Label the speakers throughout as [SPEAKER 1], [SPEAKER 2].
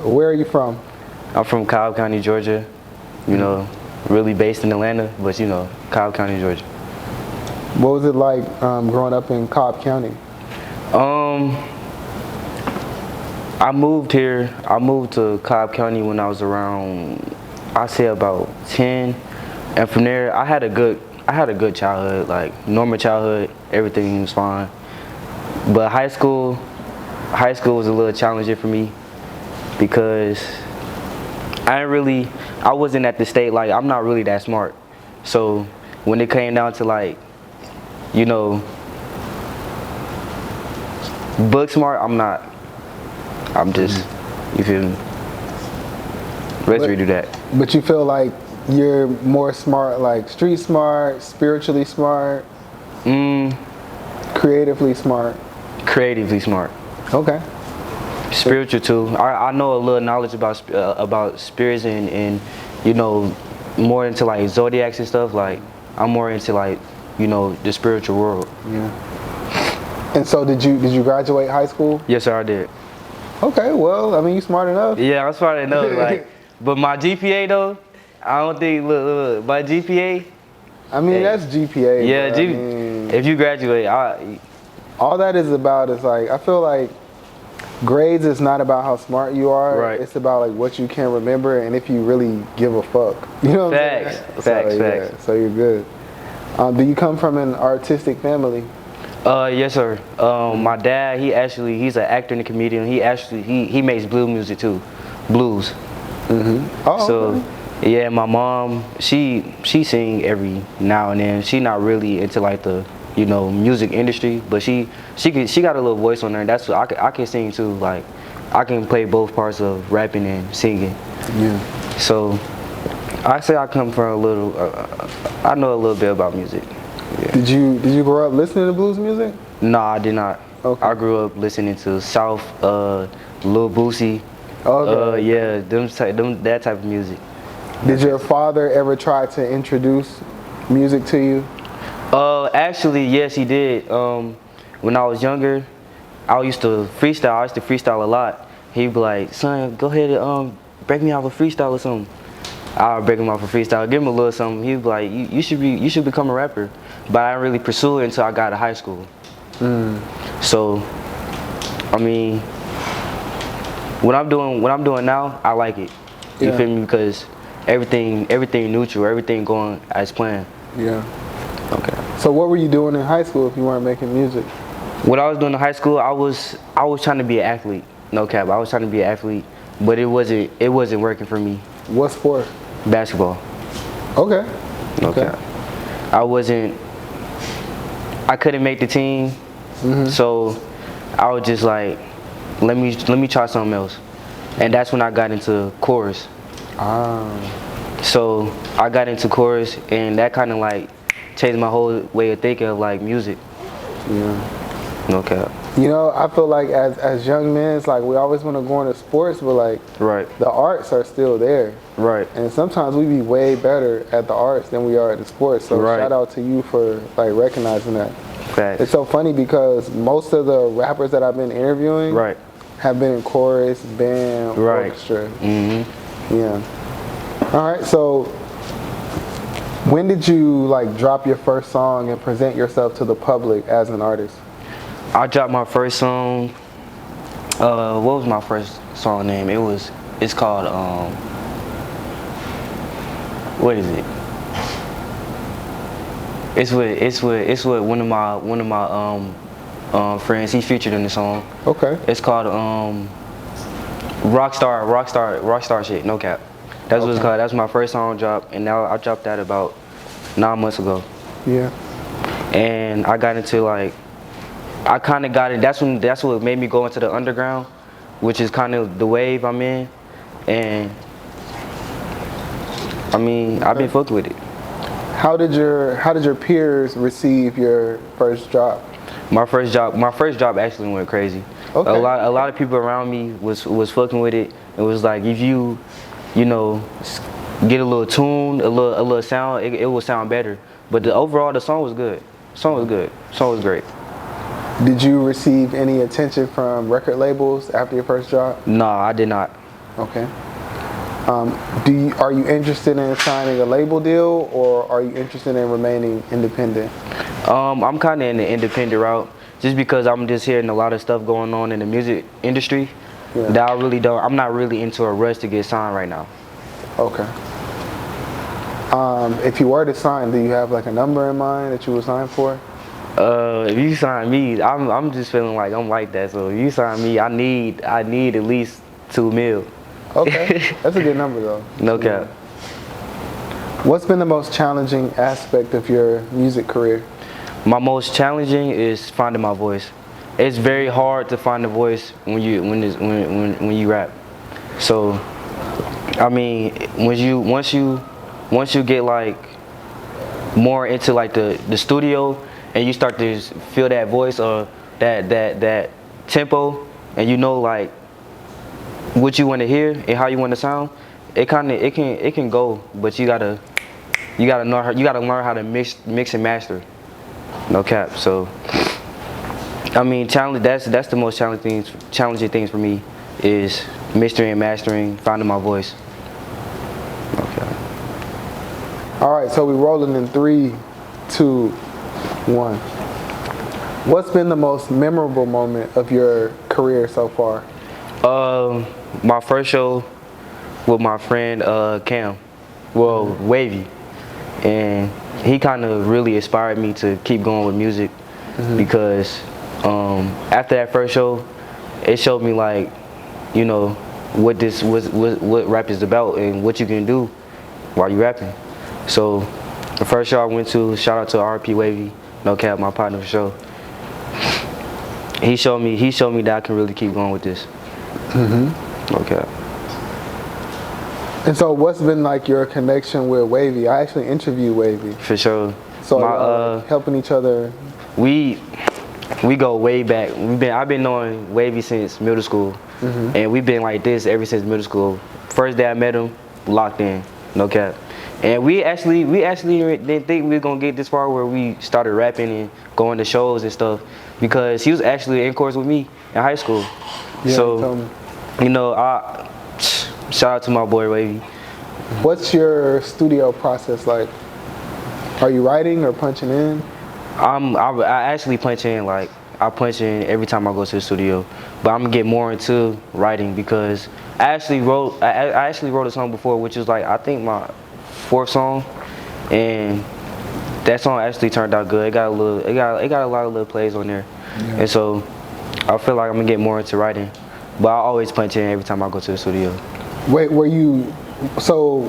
[SPEAKER 1] Where are you from?
[SPEAKER 2] I'm from Cobb County, Georgia. You know, really based in Atlanta, but you know, Cobb County, Georgia.
[SPEAKER 1] What was it like growing up in Cobb County?
[SPEAKER 2] I moved here. I moved to Cobb County when I was around, I say about 10, and from there I had a good childhood, like normal childhood. Everything was fine. But high school was a little challenging for me because I wasn't at the state, like I'm not really that smart. So when it came down to like, you know, book smart, I'm not. I'm just, you feel me? Let's redo that.
[SPEAKER 1] But you feel like you're more smart, like street smart, spiritually smart, creatively smart?
[SPEAKER 2] Creatively smart.
[SPEAKER 1] Okay.
[SPEAKER 2] Spiritual too. I know a little knowledge about spirits and you know, more into like zodiacs and stuff. Like I'm more into like, you know, the spiritual world.
[SPEAKER 1] Yeah. And so did you graduate high school?
[SPEAKER 2] Yes, sir, I did.
[SPEAKER 1] Okay, well, I mean, you smart enough.
[SPEAKER 2] Yeah, I'm smart enough. Like, but my GPA though, I don't think. Look, my GPA.
[SPEAKER 1] I mean, that's GPA.
[SPEAKER 2] Yeah,
[SPEAKER 1] I mean,
[SPEAKER 2] if you graduate,
[SPEAKER 1] all that is about is like, I feel like grades is not about how smart you are.
[SPEAKER 2] Right.
[SPEAKER 1] It's about like what you can remember and if you really give a fuck. You know what I'm saying?
[SPEAKER 2] Facts.
[SPEAKER 1] Yeah, so you're good. Do you come from an artistic family?
[SPEAKER 2] Yes, sir. My dad, he's an actor and a comedian. He makes blues music too, blues.
[SPEAKER 1] Oh,
[SPEAKER 2] so,
[SPEAKER 1] okay.
[SPEAKER 2] Yeah, my mom, she sing every now and then. She not really into like the, you know, music industry, but she got a little voice on her. And that's what I can sing too. Like, I can play both parts of rapping and singing.
[SPEAKER 1] Yeah.
[SPEAKER 2] So, I say I come from a little. I know a little bit about music. Yeah.
[SPEAKER 1] Did you grow up listening to blues music?
[SPEAKER 2] No, I did not.
[SPEAKER 1] Okay.
[SPEAKER 2] I grew up listening to South, Lil Boosie.
[SPEAKER 1] Okay.
[SPEAKER 2] Yeah, that type of music.
[SPEAKER 1] Did your father ever try to introduce music to you?
[SPEAKER 2] Actually, yes, he did. When I was younger, I used to freestyle a lot. He'd be like, "Son, go ahead and break me off a freestyle or something." I would break him off a freestyle, give him a little something. He'd be like, "You should become a rapper." But I didn't really pursue it until I got to high school. So, I mean, what I'm doing now, I like it. You feel me? Because everything neutral, everything going as planned.
[SPEAKER 1] Yeah.
[SPEAKER 2] Okay.
[SPEAKER 1] So what were you doing in high school if you weren't making music?
[SPEAKER 2] What I was doing in high school, I was trying to be an athlete. No cap, I was trying to be an athlete, but it wasn't working for me.
[SPEAKER 1] What sport?
[SPEAKER 2] Basketball.
[SPEAKER 1] Okay.
[SPEAKER 2] No cap. I couldn't make the team, so I was just like, let me try something else, and that's when I got into chorus. So I got into chorus, and that kind of like changed my whole way of thinking of like music.
[SPEAKER 1] Yeah.
[SPEAKER 2] No cap.
[SPEAKER 1] You know, I feel like as young men, it's like we always want to go into sports, but like the arts are still there.
[SPEAKER 2] Right.
[SPEAKER 1] And sometimes we be way better at the arts than we are at the sports. So shout out to you for like recognizing that.
[SPEAKER 2] Facts.
[SPEAKER 1] It's so funny because most of the rappers that I've been interviewing have been in chorus, band, orchestra. Yeah. All right. So when did you like drop your first song and present yourself to the public as an artist?
[SPEAKER 2] I dropped my first song. What was my first song name? It's called what is it? It's with one of my friends. He featured in the song.
[SPEAKER 1] Okay.
[SPEAKER 2] It's called Rockstar shit. No cap. That's what it's called. That's my first song drop, and now I dropped that about 9 months ago.
[SPEAKER 1] Yeah.
[SPEAKER 2] And I got into like. I kind of got it. That's what made me go into the underground, which is kind of the wave I'm in, and I mean I've been fucking with it.
[SPEAKER 1] How did your peers receive your first drop?
[SPEAKER 2] My first drop actually went crazy.
[SPEAKER 1] Okay.
[SPEAKER 2] A lot of people around me was fucking with it. It was like if you know, get a little tune, a little sound, it will sound better. But overall the song was good. The song was great.
[SPEAKER 1] Did you receive any attention from record labels after your first drop?
[SPEAKER 2] No, I did not.
[SPEAKER 1] Okay. Are you interested in signing a label deal, or are you interested in remaining independent?
[SPEAKER 2] I'm kind of in the independent route, just because I'm just hearing a lot of stuff going on in the music industry that I'm not really into a rush to get signed right now.
[SPEAKER 1] Okay. If you were to sign, do you have like a number in mind that you would sign for?
[SPEAKER 2] If you sign me, I'm just feeling like I'm like that. So if you sign me, I need at least $2 million.
[SPEAKER 1] Okay, that's a good number though.
[SPEAKER 2] No cap.
[SPEAKER 1] What's been the most challenging aspect of your music career?
[SPEAKER 2] My most challenging is finding my voice. It's very hard to find a voice when you rap. So, I mean, once you get like more into like the studio and you start to feel that voice or that tempo, and you know like what you want to hear and how you want to sound, it can go, but you gotta learn how to mix and master. No cap. So I mean, that's the most challenging things for me is mixing and mastering, finding my voice. Okay.
[SPEAKER 1] All right, so we're rolling in 3, 2, 1. What's been the most memorable moment of your career so far?
[SPEAKER 2] My first show with my friend Cam, Wavy, and he kind of really inspired me to keep going with music because after that first show, it showed me like, you know, what rap is about and what you can do while you rapping. So the first show I went to, shout out to RP Wavy, no cap, my partner for sure. He showed me that I can really keep going with this. Okay.
[SPEAKER 1] And so what's been like your connection with Wavy? I actually interviewed Wavy.
[SPEAKER 2] For sure.
[SPEAKER 1] So helping each other.
[SPEAKER 2] We go way back. I've been knowing Wavy since middle school, and we've been like this ever since middle school. First day I met him, locked in, no cap. And we actually didn't think we were gonna get this far where we started rapping and going to shows and stuff, because he was actually in course with me in high school.
[SPEAKER 1] Yeah,
[SPEAKER 2] so, you know, shout out to my boy Wavy.
[SPEAKER 1] What's your studio process like? Are you writing or punching in?
[SPEAKER 2] I actually punch in. Like, I punch in every time I go to the studio, but I'm gonna get more into writing because I actually wrote a song before, which is like I think my 4th song, and that song actually turned out good. It got a lot of little plays on there, and so I feel like I'm gonna get more into writing, but I always punch in every time I go to the studio.
[SPEAKER 1] Wait, so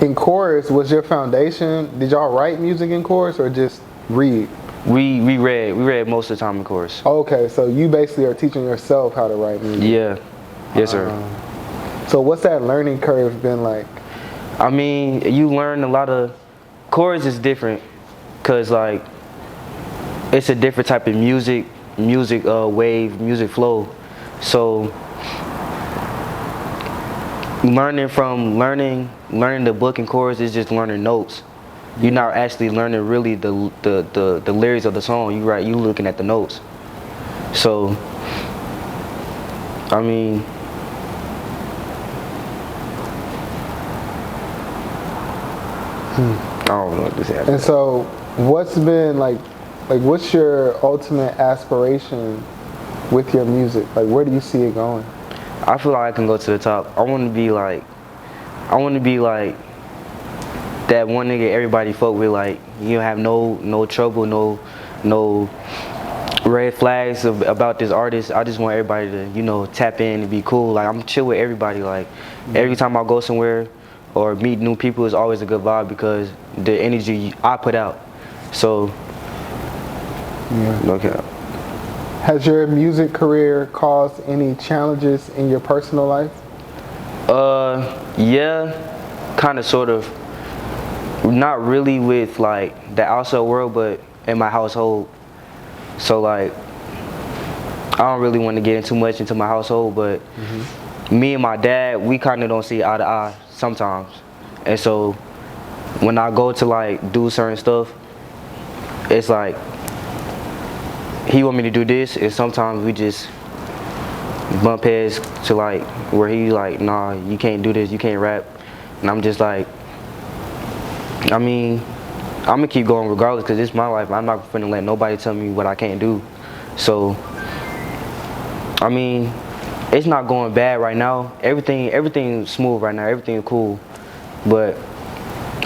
[SPEAKER 1] in chorus, was your foundation, did y'all write music in chorus or just read?
[SPEAKER 2] We read most of the time in chorus.
[SPEAKER 1] Okay, so you basically are teaching yourself how to write music.
[SPEAKER 2] Yeah. Yes, sir.
[SPEAKER 1] So what's that learning curve been like?
[SPEAKER 2] I mean, you learn a lot of, chorus is different, cause like, it's a different type of music wave, music flow. So learning the book and chorus is just learning notes. You're not actually learning really the lyrics of the song. You looking at the notes. So I mean, I don't know what to say.
[SPEAKER 1] And so what's been like what's your ultimate aspiration with your music? Like, where do you see it going?
[SPEAKER 2] I feel like I can go to the top. I want to be like that one nigga everybody fuck with. Like, you don't have no trouble, no red flags about this artist. I just want everybody to, you know, tap in and be cool. Like, I'm chill with everybody. Like, every time I go somewhere or meet new people, it's always a good vibe because the energy I put out. So, okay.
[SPEAKER 1] Has your music career caused any challenges in your personal life?
[SPEAKER 2] Yeah, kind of, sort of. Not really with like the outside world, but in my household. So like, I don't really want to get in too much into my household, but me and my dad, we kind of don't see eye to eye sometimes. And so when I go to like do certain stuff, it's like he want me to do this, and sometimes bump heads to like where he like, nah, you can't do this, you can't rap. And I'm just like, I mean, I'm gonna keep going regardless because it's my life. I'm not gonna let nobody tell me what I can't do. So, I mean, it's not going bad right now. Everything's smooth right now. Everything's cool. But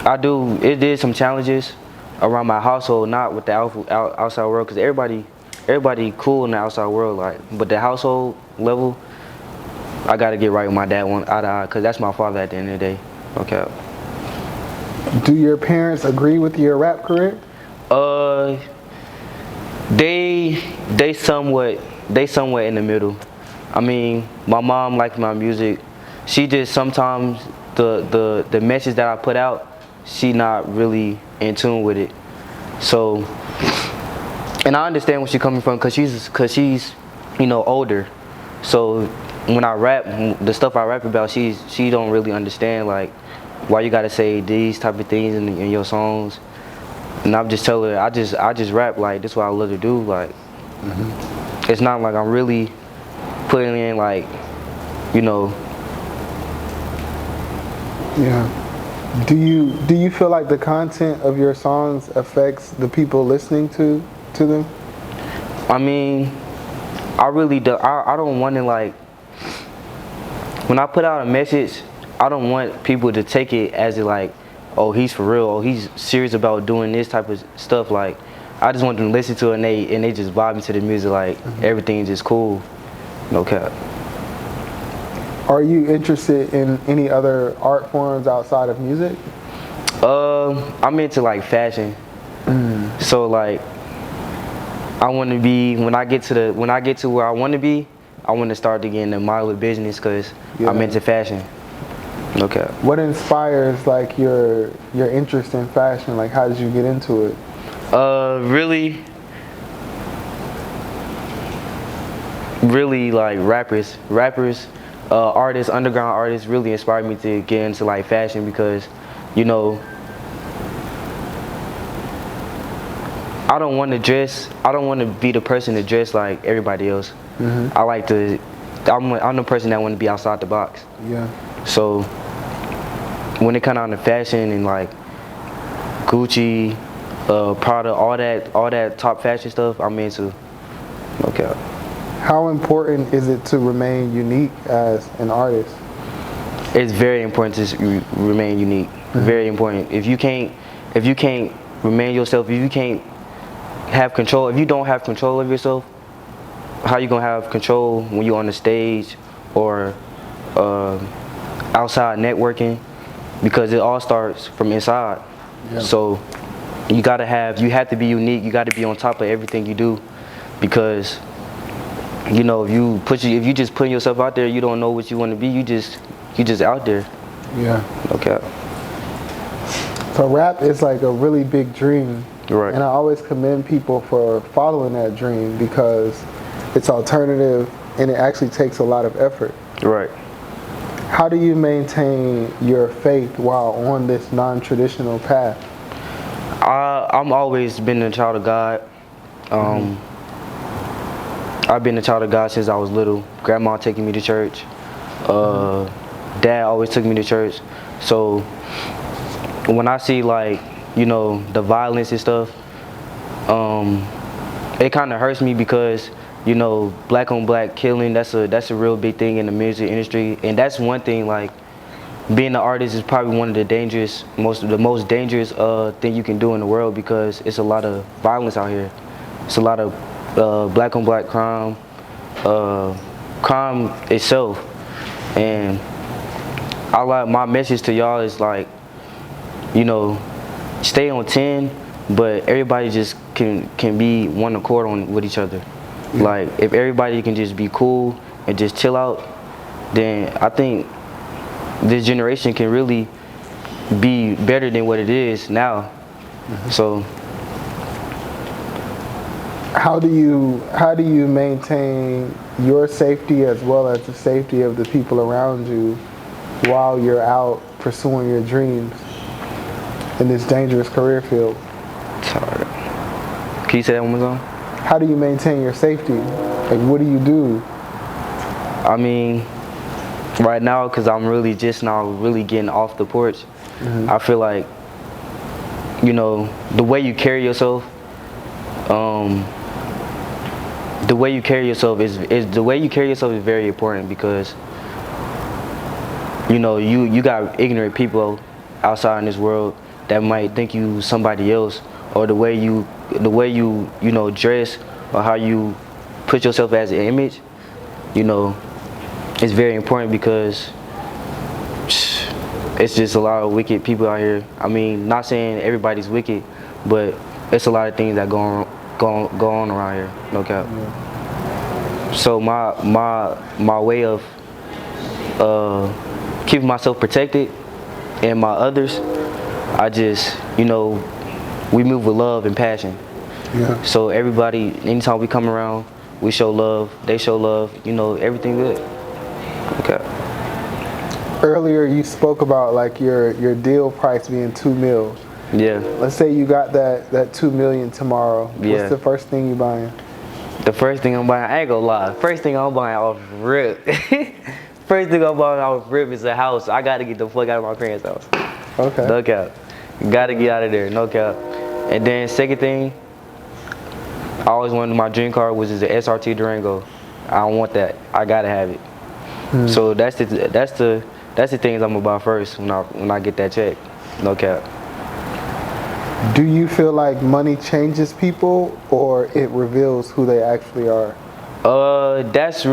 [SPEAKER 2] it did some challenges around my household, not with the outside world, because everybody cool in the outside world, like, but the household level, I gotta get right with my dad eye to eye, because that's my father at the end of the day. Okay.
[SPEAKER 1] Do your parents agree with your rap career?
[SPEAKER 2] They somewhat in the middle. I mean, my mom likes my music. She just sometimes the message that I put out, she not really in tune with it. So, and I understand where she's coming from, cause she's older. So when I rap, the stuff I rap about, she don't really understand like why you gotta say these type of things in your songs. And I'm just telling her, I just rap like this is what I love to do. Like, it's not like I'm really putting in like,
[SPEAKER 1] Yeah. Do you feel like the content of your songs affects the people listening to them?
[SPEAKER 2] I mean, I really do. I don't want to like, when I put out a message, I don't want people to take it as like, oh, he's for real, oh, he's serious about doing this type of stuff. Like, I just want them to listen to it and they just vibe into the music, like everything's just cool. No cap.
[SPEAKER 1] Are you interested in any other art forms outside of music?
[SPEAKER 2] I'm into like fashion. So like, I want to be, when I get to where I want to be, I want to start to get in the modeling business because I'm into fashion. Okay.
[SPEAKER 1] What inspires like your interest in fashion? Like, how did you get into it?
[SPEAKER 2] Really like rappers, artists, underground artists really inspired me to get into like fashion because, I don't want to be the person to dress like everybody else. I'm the person that want to be outside the box.
[SPEAKER 1] Yeah.
[SPEAKER 2] So when it comes down to fashion and like Gucci, Prada, all that top fashion stuff, I'm into. Okay.
[SPEAKER 1] How important is it to remain unique as an artist?
[SPEAKER 2] It's very important to remain unique. Very important. If you can't remain yourself, if you can't have control, if you don't have control of yourself, how you gonna have control when you're on the stage or outside networking? Because it all starts from inside. Yeah. So you have to be unique. You got to be on top of everything you do, because if you just putting yourself out there, you don't know what you want to be. You just out there.
[SPEAKER 1] Yeah.
[SPEAKER 2] Okay.
[SPEAKER 1] So rap is like a really big dream.
[SPEAKER 2] Right.
[SPEAKER 1] And I always commend people for following that dream because it's alternative and it actually takes a lot of effort.
[SPEAKER 2] Right.
[SPEAKER 1] How do you maintain your faith while on this non-traditional path?
[SPEAKER 2] I'm always been a child of God. I've been a child of God since I was little. Grandma taking me to church. Dad always took me to church. So when I see like, the violence and stuff, it kind of hurts me because, black on black killing, that's a real big thing in the music industry. And that's one thing, like, being an artist is probably one of the most dangerous thing you can do in the world, because it's a lot of violence out here. It's a lot of black on black crime, crime itself. And my message to y'all is like, stay on 10, but everybody just can be one accord with each other. Yeah. Like, if everybody can just be cool and just chill out, then I think this generation can really be better than what it is now. So
[SPEAKER 1] how do you maintain your safety as well as the safety of the people around you while you're out pursuing your dreams in this dangerous career field?
[SPEAKER 2] Sorry. Can you say that one more time?
[SPEAKER 1] How do you maintain your safety? Like, what do you do?
[SPEAKER 2] I mean, right now, because I'm really just now really getting off the porch, I feel like, you know, the way you carry yourself, the way you carry yourself is very important, because, you know, you got ignorant people outside in this world that might think you somebody else, or the way you know, dress, or how you put yourself as an image, you know, it's very important, because it's just a lot of wicked people out here. I mean, not saying everybody's wicked, but it's a lot of things that go on around here, no cap. Yeah. So my way of keeping myself protected and my others, I just, you know, we move with love and passion. Yeah. So everybody, anytime we come around, we show love, they show love, you know, everything good. Okay.
[SPEAKER 1] Earlier you spoke about like your deal price being $2 million.
[SPEAKER 2] Yeah.
[SPEAKER 1] Let's say you got that $2 million tomorrow. Yeah. What's the first thing you buying?
[SPEAKER 2] The first thing I'm buying, I ain't gonna lie. First thing I'm buying off rip. First thing I'm buying off rip is a house. I gotta get the fuck out of my parents' house. Okay. No cap. Gotta get out of there, no cap. And then second thing, I always wanted my dream car, which is the SRT Durango. I don't want that. I gotta have it. So that's the things I'm gonna buy first when I get that check. No cap.
[SPEAKER 1] Do you feel like money changes people, or it reveals who they actually are?
[SPEAKER 2] That's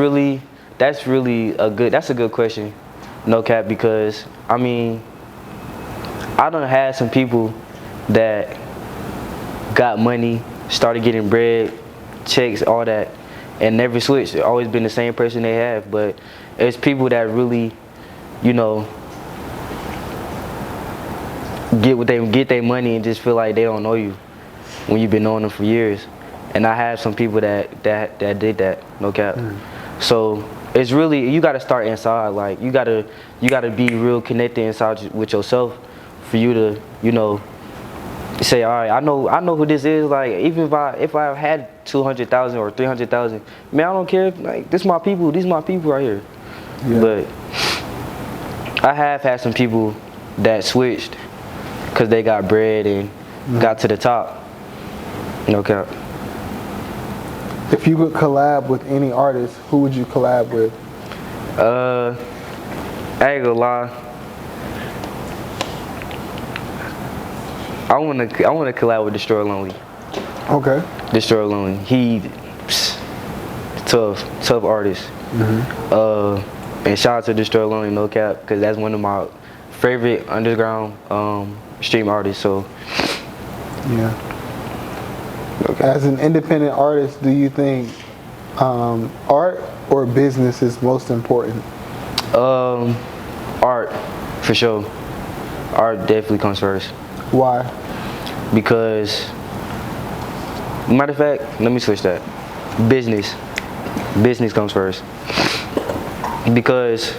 [SPEAKER 2] a good question. No cap, because I mean, I done had some people that got money, started getting bread, checks, all that, and never switched. Always been the same person they have. But it's people that really, you know, get their money and just feel like they don't know you when you've been knowing them for years. And I have some people that did that, no cap. So it's really, you gotta start inside. Like you gotta be real connected inside with yourself for you to, you know, say, all right, I know who this is. Like even if I had 200,000 or 300,000, man, I don't care. Like these my people right here. Yeah. But I have had some people that switched because they got bread and got to the top. No cap.
[SPEAKER 1] If you could collab with any artist, who would you collab with?
[SPEAKER 2] I ain't gonna lie. I wanna collab with Destroy Lonely.
[SPEAKER 1] Okay.
[SPEAKER 2] Destroy Lonely. He tough artist. And shout out to Destroy Lonely, no cap, because that's one of my favorite underground stream artists. So
[SPEAKER 1] yeah. Okay. As an independent artist, do you think art or business is most important?
[SPEAKER 2] Art, for sure. Art definitely comes first.
[SPEAKER 1] Why?
[SPEAKER 2] Because, matter of fact, let me switch that. Business comes first. Because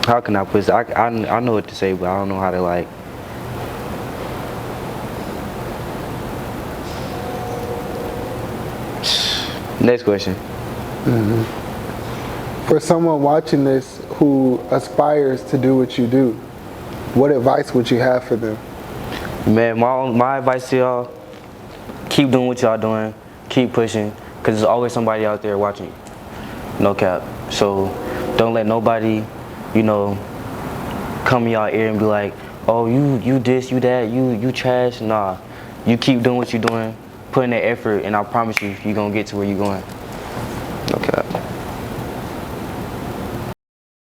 [SPEAKER 2] how can I put this? I know what to say, but I don't know how to like. Next question.
[SPEAKER 1] For someone watching this who aspires to do what you do, what advice would you have for them?
[SPEAKER 2] Man, my advice to y'all, keep doing what y'all doing, keep pushing, because there's always somebody out there watching you. No cap. So don't let nobody, you know, come in y'all ear and be like, oh, you this, you that, you trash. Nah, you keep doing what you're doing, put in that effort, and I promise you, you're gonna get to where you're going. No cap.